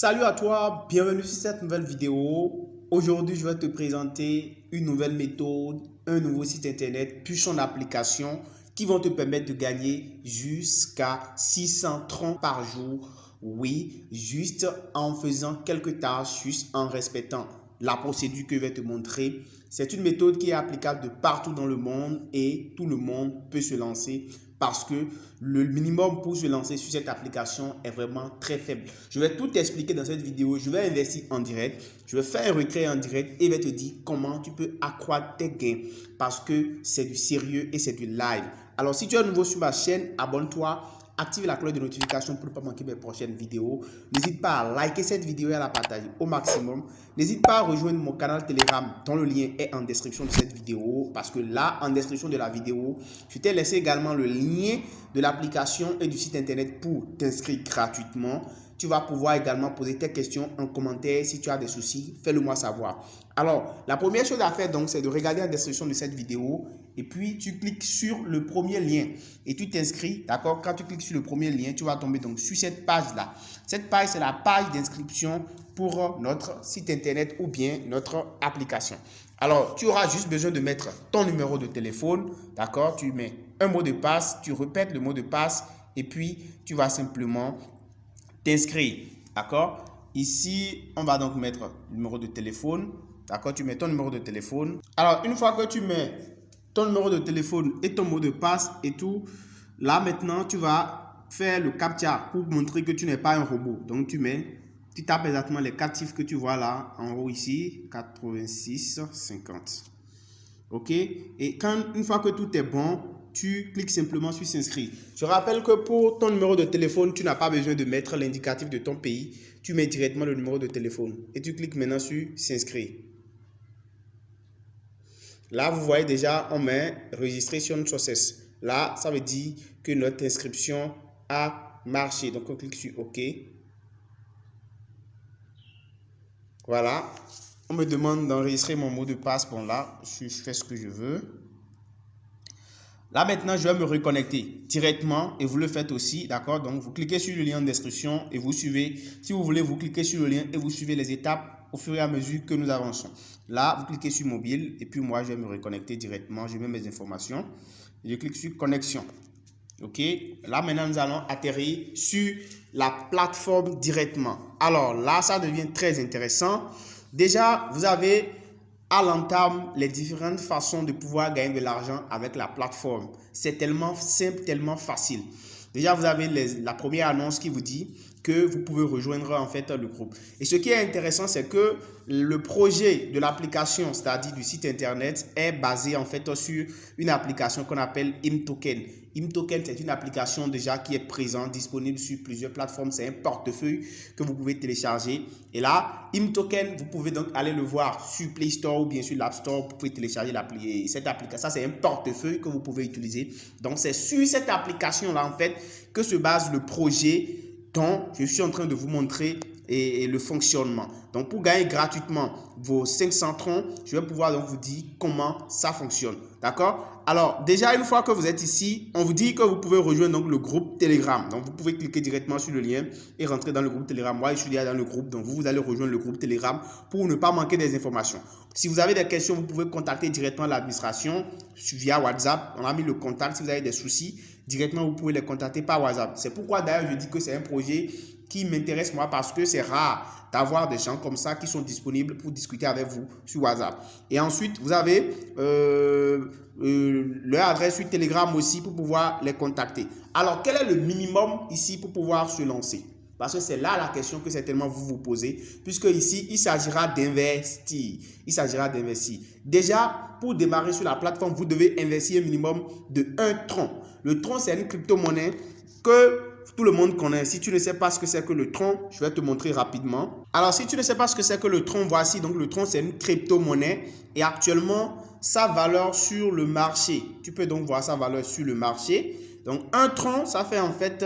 Salut à toi, bienvenue sur cette nouvelle vidéo. Aujourd'hui, je vais te présenter une nouvelle méthode, un nouveau site internet, puis son application qui vont te permettre de gagner jusqu'à 630 par jour. Oui, juste en faisant quelques tâches, juste en respectant la procédure que je vais te montrer. C'est une méthode qui est applicable de partout dans le monde et tout le monde peut se lancer parce que le minimum pour se lancer sur cette application est vraiment très faible. Je vais tout expliquer dans cette vidéo. Je vais investir en direct. Je vais faire un retrait en direct et je vais te dire comment tu peux accroître tes gains parce que c'est du sérieux et c'est du live. Alors, si tu es nouveau sur ma chaîne, abonne-toi. Active la cloche de notification pour ne pas manquer mes prochaines vidéos. N'hésite pas à liker cette vidéo et à la partager au maximum. N'hésite pas à rejoindre mon canal Telegram dont le lien est en description de cette vidéo parce que là, en description de la vidéo, je t'ai laissé également le lien de l'application et du site internet pour t'inscrire gratuitement. Tu vas pouvoir également poser tes questions en commentaire. Si tu as des soucis, fais-le moi savoir. Alors, la première chose à faire donc, c'est de regarder la description de cette vidéo et puis tu cliques sur le premier lien et tu t'inscris, d'accord? Quand tu cliques sur le premier lien, tu vas tomber donc sur cette page-là. Cette page, c'est la page d'inscription pour notre site internet ou bien notre application. Alors, tu auras juste besoin de mettre ton numéro de téléphone, d'accord? Tu mets un mot de passe, tu répètes le mot de passe et puis tu vas simplement t'inscrire, d'accord? Ici, on va donc mettre le numéro de téléphone, d'accord? Tu mets ton numéro de téléphone. Alors, une fois que tu mets ton numéro de téléphone et ton mot de passe et tout, là maintenant, tu vas faire le CAPTCHA pour montrer que tu n'es pas un robot. Donc, tu tapes exactement les 4 chiffres que tu vois là, en haut ici, 86 50. OK? Et une fois que tout est bon, tu cliques simplement sur s'inscrire. Je rappelle que pour ton numéro de téléphone, tu n'as pas besoin de mettre l'indicatif de ton pays. Tu mets directement le numéro de téléphone et tu cliques maintenant sur s'inscrire. Là, vous voyez déjà, on met registration success. Là, ça veut dire que notre inscription a marché. Donc, on clique sur OK. Voilà. On me demande d'enregistrer mon mot de passe. Bon, là, je fais ce que je veux. Là, maintenant, je vais me reconnecter directement et vous le faites aussi, d'accord? Donc, vous cliquez sur le lien en description et vous suivez. Si vous voulez, vous cliquez sur le lien et vous suivez les étapes au fur et à mesure que nous avançons. Là, vous cliquez sur mobile et puis moi, je vais me reconnecter directement. Je mets mes informations. Je clique sur connexion. OK? Là, maintenant, nous allons atterrir sur la plateforme directement. Alors là, ça devient très intéressant. Déjà, vous avez à l'entame les différentes façons de pouvoir gagner de l'argent avec la plateforme. C'est tellement simple, tellement facile. Déjà, vous avez la première annonce qui vous dit que vous pouvez rejoindre en fait le groupe. Et ce qui est intéressant, c'est que le projet de l'application, c'est-à-dire du site internet, est basé en fait sur une application qu'on appelle ImToken. ImToken, c'est une application déjà qui est présente, disponible sur plusieurs plateformes. C'est un portefeuille que vous pouvez télécharger. Et là, ImToken, vous pouvez donc aller le voir sur Play Store ou bien sur l'App Store. Vous pouvez télécharger cette application. Ça, c'est un portefeuille que vous pouvez utiliser. Donc, c'est sur cette application-là, en fait, que se base le projet dont je suis en train de vous montrer et le fonctionnement. Donc, pour gagner gratuitement vos 500 troncs, je vais pouvoir donc vous dire comment ça fonctionne. D'accord? Alors, déjà, une fois que vous êtes ici, on vous dit que vous pouvez rejoindre donc le groupe Telegram. Donc, vous pouvez cliquer directement sur le lien et rentrer dans le groupe Telegram. Moi, je suis déjà dans le groupe. Donc, vous allez rejoindre le groupe Telegram pour ne pas manquer des informations. Si vous avez des questions, vous pouvez contacter directement l'administration via WhatsApp. On a mis le contact. Si vous avez des soucis, directement, vous pouvez les contacter par WhatsApp. C'est pourquoi, d'ailleurs, je dis que c'est un projet qui m'intéresse moi parce que c'est rare d'avoir des gens comme ça qui sont disponibles pour discuter avec vous sur WhatsApp. Et ensuite, vous avez leur adresse sur Telegram aussi pour pouvoir les contacter. Alors, quel est le minimum ici pour pouvoir se lancer? Parce que c'est là la question que certainement vous vous posez, puisque ici, il s'agira d'investir. Il s'agira d'investir. Déjà, pour démarrer sur la plateforme, vous devez investir un minimum de 1 tron. Le tron, c'est une crypto-monnaie que tout le monde connaît. Si tu ne sais pas ce que c'est que le tron, je vais te montrer rapidement. Alors, si tu ne sais pas ce que c'est que le tron, voici. Donc, le tron, c'est une crypto-monnaie et actuellement, sa valeur sur le marché. Tu peux donc voir sa valeur sur le marché. Donc, un tron, ça fait en fait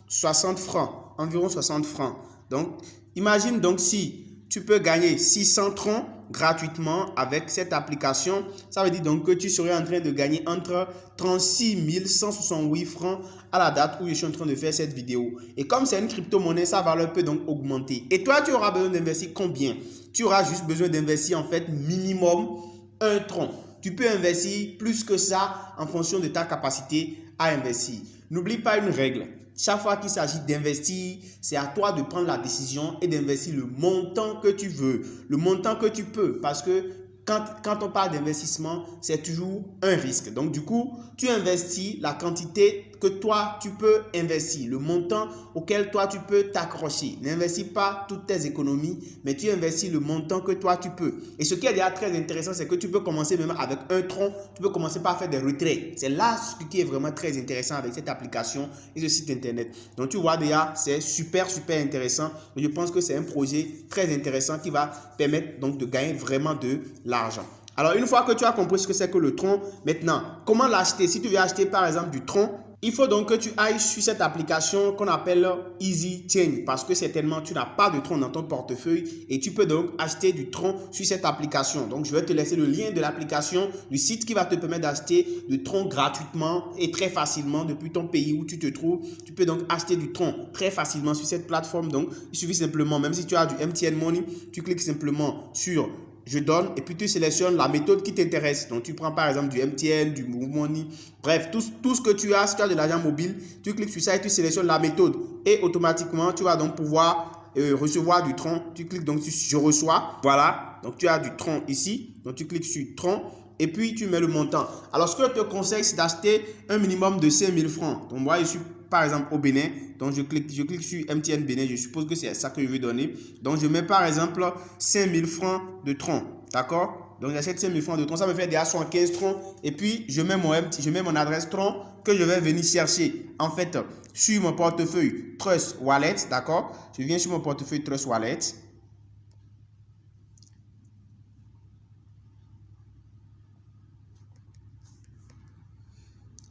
60 francs, environ 60 francs. Donc, imagine donc si tu peux gagner 600 troncs gratuitement avec cette application, ça veut dire donc que tu serais en train de gagner entre 36 168 francs à la date où je suis en train de faire cette vidéo. Et comme c'est une crypto-monnaie, sa valeur peut donc augmenter. Et toi, tu auras besoin d'investir combien? Tu auras juste besoin d'investir en fait minimum un tronc. Tu peux investir plus que ça en fonction de ta capacité à investir. N'oublie pas une règle. Chaque fois qu'il s'agit d'investir, c'est à toi de prendre la décision et d'investir le montant que tu veux, le montant que tu peux. Parce que quand on parle d'investissement, c'est toujours un risque. Donc, du coup, tu investis la quantité que toi, tu peux investir, le montant auquel toi, tu peux t'accrocher. N'investis pas toutes tes économies, mais tu investis le montant que toi, tu peux. Et ce qui est déjà très intéressant, c'est que tu peux commencer même avec un tronc, tu peux commencer par faire des retraits. C'est là ce qui est vraiment très intéressant avec cette application et ce site internet. Donc, tu vois déjà, c'est super intéressant. Je pense que c'est un projet très intéressant qui va permettre donc de gagner vraiment de l'argent. Alors, une fois que tu as compris ce que c'est que le tronc, maintenant, comment l'acheter? Si tu veux acheter par exemple du tronc, il faut donc que tu ailles sur cette application qu'on appelle Easy Chain parce que certainement tu n'as pas de tronc dans ton portefeuille et tu peux donc acheter du tronc sur cette application. Donc, je vais te laisser le lien de l'application, du site qui va te permettre d'acheter du tronc gratuitement et très facilement depuis ton pays où tu te trouves. Tu peux donc acheter du tronc très facilement sur cette plateforme. Donc, il suffit simplement, même si tu as du MTN Money, tu cliques simplement sur je donne et puis tu sélectionnes la méthode qui t'intéresse. Donc, tu prends par exemple du MTN, du Move Money, bref, tout ce que tu as, si tu as de l'argent mobile, tu cliques sur ça et tu sélectionnes la méthode. Et automatiquement, tu vas donc pouvoir recevoir du tronc. Tu cliques donc sur je reçois. Voilà, donc tu as du tronc ici. Donc, tu cliques sur tronc et puis tu mets le montant. Alors, ce que je te conseille, c'est d'acheter un minimum de 5 000 francs. Donc, moi, je suis par exemple au Bénin, donc je clique sur MTN Bénin, je suppose que c'est ça que je vais donner. Donc je mets par exemple 5 000 francs de tronc, d'accord? Donc j'achète 5 000 francs de tronc, ça me fait déjà 75 troncs et puis je mets mon adresse tronc que je vais venir chercher en fait sur mon portefeuille Trust Wallet, d'accord? Je viens sur mon portefeuille Trust Wallet.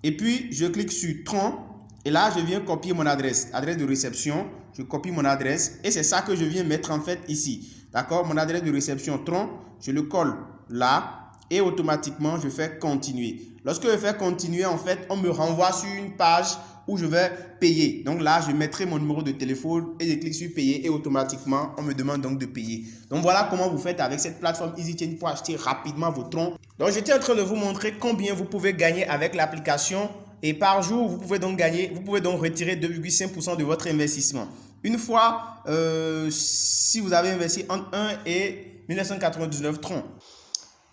Et puis je clique sur tronc. Et là, je viens copier mon adresse de réception. Je copie mon adresse et c'est ça que je viens mettre en fait ici. D'accord? Mon adresse de réception tronc, je le colle là et automatiquement, je fais continuer. Lorsque je fais continuer, en fait, on me renvoie sur une page où je vais payer. Donc là, je mettrai mon numéro de téléphone et je clique sur payer et automatiquement, on me demande donc de payer. Donc voilà comment vous faites avec cette plateforme EasyChain pour acheter rapidement vos troncs. Donc j'étais en train de vous montrer combien vous pouvez gagner avec l'application. Et par jour, vous pouvez donc retirer 2,5% de votre investissement. Une fois, si vous avez investi entre 1 et 1999 troncs.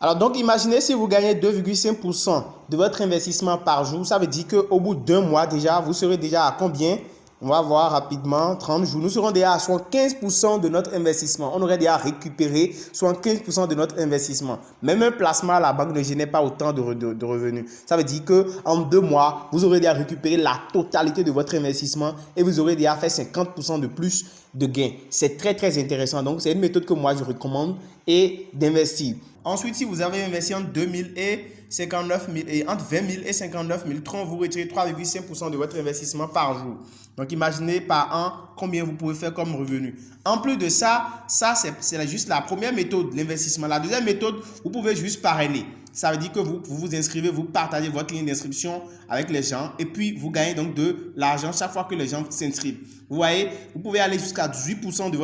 Alors donc, imaginez si vous gagnez 2,5% de votre investissement par jour. Ça veut dire qu'au bout d'un mois déjà, vous serez déjà à combien? On va voir rapidement, 30 jours. Nous serons déjà à 75% de notre investissement. On aurait déjà récupéré 75% de notre investissement. Même un placement à la banque ne génère pas autant de revenus. Ça veut dire qu'en 2 mois, vous aurez déjà récupéré la totalité de votre investissement et vous aurez déjà fait 50% de plus de gains. C'est très intéressant. Donc, c'est une méthode que moi, je recommande et d'investir. Ensuite, si vous avez investi entre 2 000 et 59 000 et entre 20 000 et 59 000 troncs, vous retirez 3,5% de votre investissement par jour. Donc, imaginez par an combien vous pouvez faire comme revenu. En plus de ça, c'est juste la première méthode, l'investissement. La deuxième méthode, vous pouvez juste parrainer. Ça veut dire que vous vous inscrivez, vous partagez votre ligne d'inscription avec les gens et puis vous gagnez donc de l'argent chaque fois que les gens s'inscrivent. Vous voyez, vous pouvez aller jusqu'à 18% de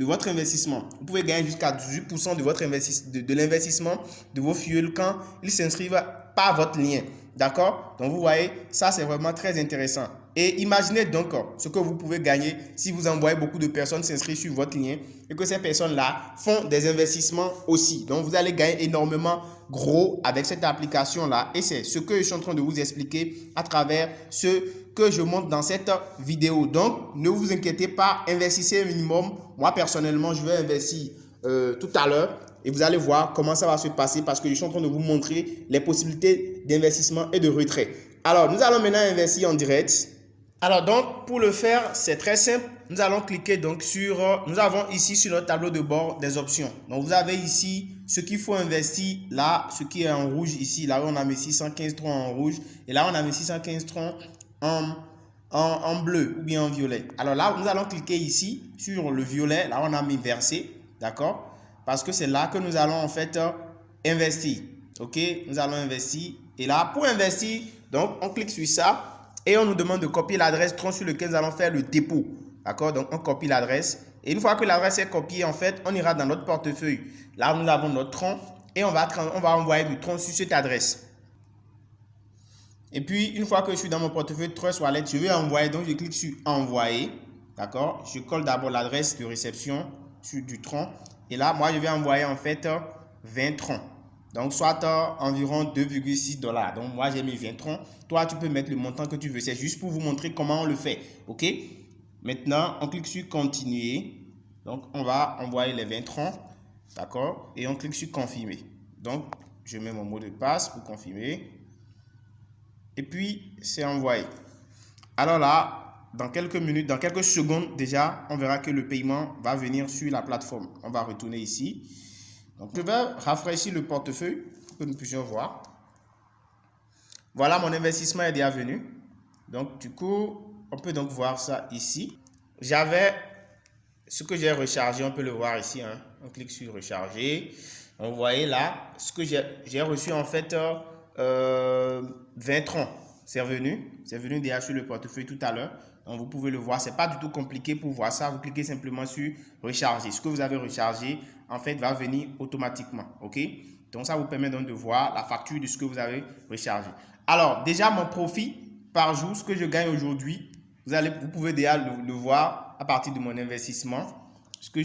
votre investissement. Vous pouvez gagner jusqu'à 18% de l'investissement de vos fuels quand ils s'inscrivent par votre lien. D'accord? Donc, vous voyez, ça, c'est vraiment très intéressant. Et imaginez donc ce que vous pouvez gagner si vous envoyez beaucoup de personnes s'inscrire sur votre lien et que ces personnes-là font des investissements aussi. Donc, vous allez gagner énormément gros avec cette application-là. Et c'est ce que je suis en train de vous expliquer à travers ce que je montre dans cette vidéo. Donc, ne vous inquiétez pas, investissez un minimum. Moi, personnellement, je vais investir tout à l'heure. Et vous allez voir comment ça va se passer parce que je suis en train de vous montrer les possibilités d'investissement et de retrait. Alors, nous allons maintenant investir en direct. Alors, donc, pour le faire, c'est très simple. Nous allons cliquer donc nous avons ici sur notre tableau de bord des options. Donc, vous avez ici ce qu'il faut investir, là, ce qui est en rouge ici. Là, on a mis 615 troncs en rouge. Et là, on a mis 615 troncs en bleu ou bien en violet. Alors là, nous allons cliquer ici sur le violet. Là, on a mis verser. D'accord? parce que c'est là que nous allons en fait investir. Ok, nous allons investir. Et là, pour investir, donc on clique sur ça et on nous demande de copier l'adresse Tron sur laquelle nous allons faire le dépôt. D'accord, donc on copie l'adresse. Et une fois que l'adresse est copiée, en fait, on ira dans notre portefeuille. Là, nous avons notre Tron et on va envoyer du Tron sur cette adresse. Et puis, une fois que je suis dans mon portefeuille Trust Wallet, je vais envoyer. Donc, je clique sur envoyer. D'accord, je colle d'abord l'adresse de réception sur du Tron. Et là, moi, je vais envoyer en fait 20 Tron. Donc, soit environ 2,6 $. Donc, moi, j'ai mis 20 Tron. Toi, tu peux mettre le montant que tu veux. C'est juste pour vous montrer comment on le fait. OK? Maintenant, on clique sur continuer. Donc, on va envoyer les 20 Tron. D'accord? Et on clique sur confirmer. Donc, je mets mon mot de passe pour confirmer. Et puis, c'est envoyé. Alors là, dans quelques minutes, dans quelques secondes déjà, on verra que le paiement va venir sur la plateforme. On va retourner ici. Donc, je vais rafraîchir le portefeuille pour que nous puissions voir. Voilà, mon investissement est déjà venu. Donc, du coup, on peut donc voir ça ici. J'avais ce que j'ai rechargé, on peut le voir ici. Hein. On clique sur recharger. Vous voyez là, ce que j'ai reçu en fait 20 Tron. C'est venu déjà sur le portefeuille tout à l'heure. Donc, vous pouvez le voir. Ce n'est pas du tout compliqué pour voir ça. Vous cliquez simplement sur recharger. Ce que vous avez rechargé, en fait, va venir automatiquement. OK? Donc, ça vous permet donc de voir la facture de ce que vous avez rechargé. Alors, déjà, mon profit par jour, ce que je gagne aujourd'hui, vous pouvez déjà le voir à partir de mon investissement. Ce que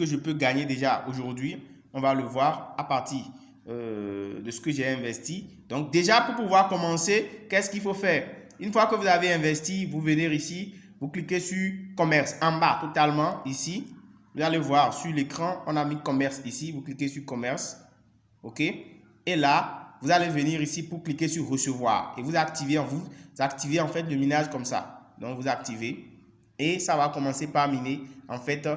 je peux gagner déjà aujourd'hui, on va le voir à partir de ce que j'ai investi. Donc déjà, pour pouvoir commencer, qu'est-ce qu'il faut faire? Une fois que vous avez investi, vous venez ici, vous cliquez sur commerce en bas totalement ici. Vous allez voir sur l'écran, on a mis commerce ici. Vous cliquez sur commerce. OK? Et là, vous allez venir ici pour cliquer sur recevoir. Et vous activez en fait le minage comme ça. Donc vous activez et ça va commencer par miner en fait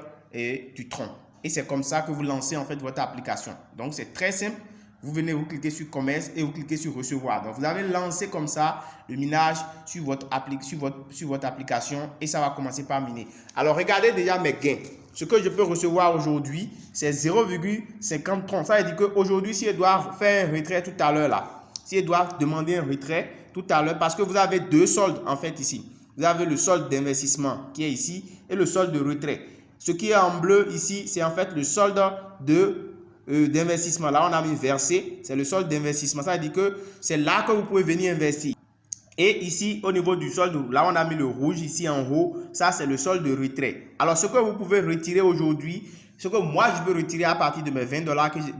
du Tron. Et c'est comme ça que vous lancez en fait votre application. Donc c'est très simple. Vous venez, vous cliquez sur commerce et vous cliquez sur recevoir. Donc vous avez lancé comme ça le minage sur votre application et ça va commencer par miner. Alors regardez déjà mes gains. Ce que je peux recevoir aujourd'hui, c'est 0,50 Tron. Ça veut dire qu'aujourd'hui, si je dois faire un retrait tout à l'heure là, si je dois demander un retrait tout à l'heure, parce que vous avez deux soldes en fait ici. Vous avez le solde d'investissement qui est ici et le solde de retrait. Ce qui est en bleu ici, c'est en fait le solde d'investissement. Là, on a mis versé, c'est le solde d'investissement. Ça veut dire que c'est là que vous pouvez venir investir. Et ici, au niveau du solde, là, on a mis le rouge ici en haut. Ça, c'est le solde de retrait. Alors, ce que vous pouvez retirer aujourd'hui, ce que moi, je peux retirer à partir de mes 20 $,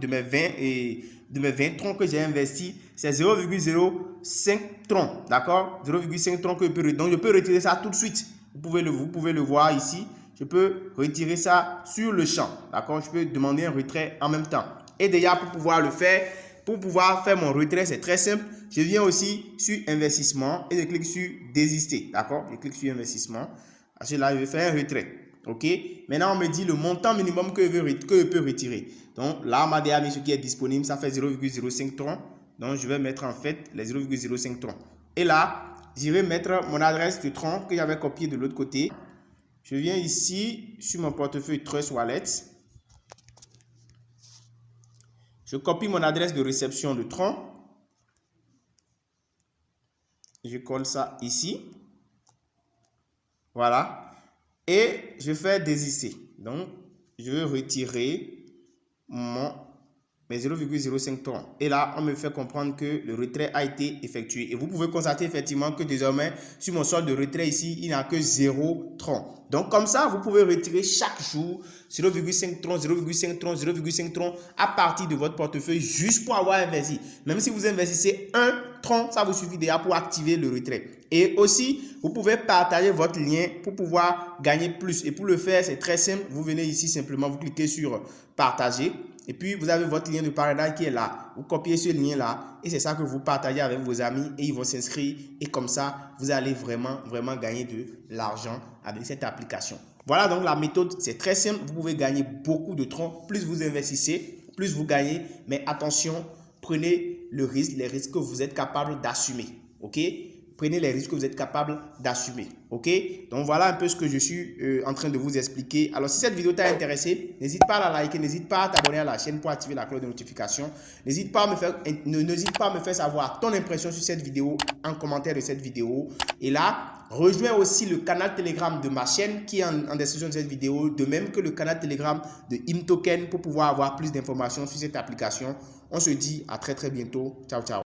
de mes 20 Tron que j'ai investi, c'est 0,05 Tron. D'accord? 0,5 Tron que je peux retirer. Donc, je peux retirer ça tout de suite. Vous pouvez le voir ici. Je peux retirer ça sur le champ. D'accord? Je peux demander un retrait en même temps. Et déjà, pour pouvoir le faire, pour pouvoir faire mon retrait, c'est très simple. Je viens aussi sur investissement et je clique sur désister. D'accord? Je clique sur investissement. Parce que là, je vais faire un retrait. OK? Maintenant, on me dit le montant minimum que je peux retirer. Donc là, on m'a déjà mis ce qui est disponible. Ça fait 0,05 Tron. Donc, je vais mettre en fait les 0,05 Tron. Et là, je vais mettre mon adresse de Tron que j'avais copié de l'autre côté. Je viens ici sur mon portefeuille Trust Wallet. Je copie mon adresse de réception de Tron. Je colle ça ici. Voilà. Et je fais désister. Donc, je vais retirer mes 0,05 Tron. Et là, on me fait comprendre que le retrait a été effectué. Et vous pouvez constater effectivement que désormais, sur mon solde de retrait ici, il n'y a que 0 Tron. Donc, comme ça, vous pouvez retirer chaque jour 0,5 Tron, 0,5 Tron, 0,5 Tron à partir de votre portefeuille juste pour avoir investi. Même si vous investissez 1 Tron, ça vous suffit déjà pour activer le retrait. Et aussi, vous pouvez partager votre lien pour pouvoir gagner plus. Et pour le faire, c'est très simple. Vous venez ici simplement, vous cliquez sur partager. Et puis, vous avez votre lien de parrainage qui est là. Vous copiez ce lien-là et c'est ça que vous partagez avec vos amis et ils vont s'inscrire. Et comme ça, vous allez vraiment gagner de l'argent avec cette application. Voilà donc la méthode, c'est très simple. Vous pouvez gagner beaucoup de Tron. Plus vous investissez, plus vous gagnez. Mais attention, prenez les risques que vous êtes capable d'assumer. OK? prenez les risques que vous êtes capable d'assumer. Ok? Donc voilà un peu ce que je suis en train de vous expliquer. Alors si cette vidéo t'a intéressé, n'hésite pas à la liker, n'hésite pas à t'abonner à la chaîne pour activer la cloche de notification. N'hésite pas à me faire savoir ton impression sur cette vidéo en commentaire de cette vidéo. Et là, rejoins aussi le canal Telegram de ma chaîne qui est en description de cette vidéo, de même que le canal Telegram de ImToken pour pouvoir avoir plus d'informations sur cette application. On se dit à très bientôt. Ciao, ciao.